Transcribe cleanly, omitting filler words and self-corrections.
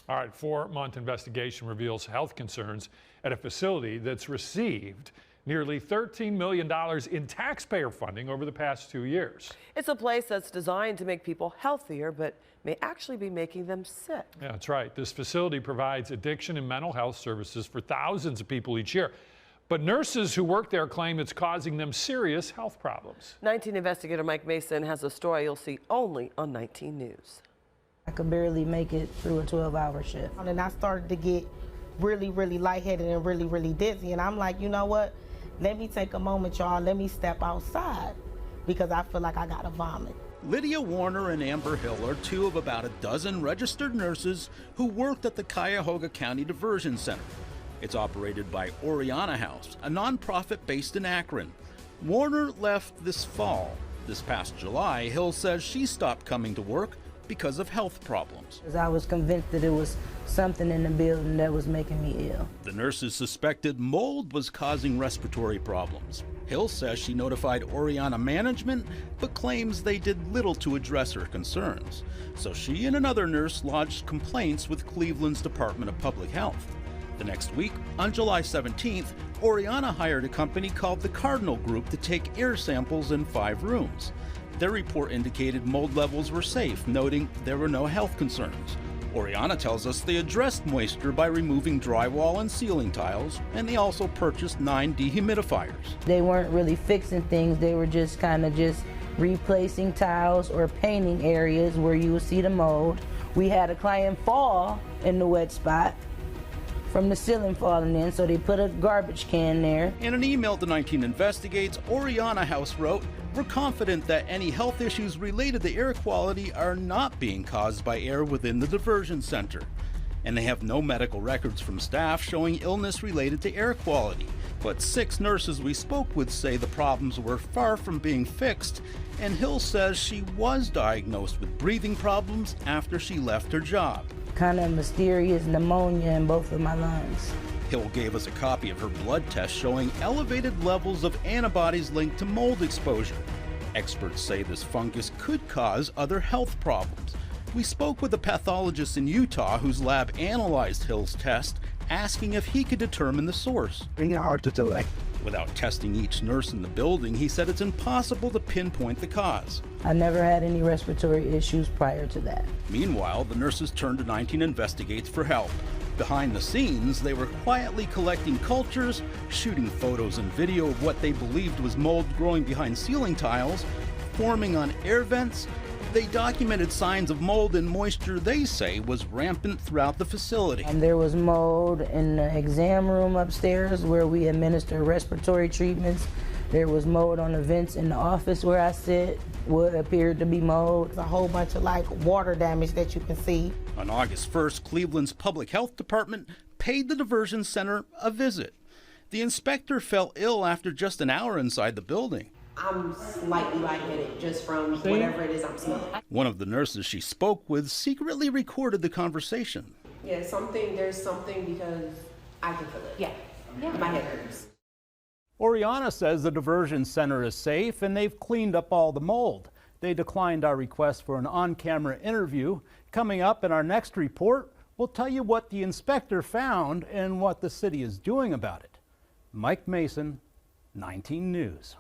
All right, 4-month investigation reveals health concerns at a facility that's received nearly $13 million in taxpayer funding over the past 2 years. It's a place that's designed to make people healthier, but may actually be making them sick. Yeah, that's right. This facility provides addiction and mental health services for thousands of people each year. But nurses who work there claim it's causing them serious health problems. 19 investigator Mike Mason has a story you'll see only on 19 News. I could barely make it through a 12-hour shift. And I started to get really lightheaded and really dizzy. And I'm like, you know what? Let me take a moment, y'all. Let me step outside because I feel like I gotta vomit. Lydia Warner and Amber Hill are two of about a dozen registered nurses who worked at the Cuyahoga County Diversion Center. It's operated by Oriana House, a nonprofit based in Akron. Warner left this fall. This past July, Hill says she stopped coming to work because of health problems. I was convinced that it was something in the building that was making me ill. The nurses suspected mold was causing respiratory problems. Hill says she notified Oriana management, but claims they did little to address her concerns. So she and another nurse lodged complaints with Cleveland's Department of Public Health. The next week, on July 17th, Oriana hired a company called the Cardinal Group to take air samples in 5 rooms. Their report indicated mold levels were safe, noting there were no health concerns. Oriana tells us they addressed moisture by removing drywall and ceiling tiles, and they also purchased 9 dehumidifiers. They weren't really fixing things, they were just replacing tiles or painting areas where you would see the mold. We had a client fall in the wet spot from the ceiling falling in, so they put a garbage can there. In an email to 19 Investigates, Oriana House wrote, "We're confident that any health issues related to air quality are not being caused by air within the diversion center." And they have no medical records from staff showing illness related to air quality. But 6 nurses we spoke with say the problems were far from being fixed, and Hill says she was diagnosed with breathing problems after she left her job. Kind of mysterious pneumonia in both of my lungs. Hill gave us a copy of her blood test showing elevated levels of antibodies linked to mold exposure. Experts say this fungus could cause other health problems. We spoke with a pathologist in Utah whose lab analyzed Hill's test, asking if he could determine the source. Really hard to tell. Without testing each nurse in the building, he said it's impossible to pinpoint the cause. I never had any respiratory issues prior to that. Meanwhile, the nurses turned to 19 Investigates for help. Behind the scenes, they were quietly collecting cultures, shooting photos and video of what they believed was mold growing behind ceiling tiles, forming on air vents. They documented signs of mold and moisture they say was rampant throughout the facility. There was mold in the exam room upstairs where we administer respiratory treatments. There was mold on the vents in the office where I sit, what appeared to be mold. There's a whole bunch of water damage that you can see. On August 1st, Cleveland's Public Health Department paid the diversion center a visit. The inspector fell ill after just an hour inside the building. I'm slightly lightheaded just from whatever it is I'm smelling. One of the nurses she spoke with secretly recorded the conversation. Yeah, there's something because I can feel it. Yeah. My head hurts. Oriana says the diversion center is safe and they've cleaned up all the mold. They declined our request for an on-camera interview. Coming up in our next report, we'll tell you what the inspector found and what the city is doing about it. Mike Mason, 19 News.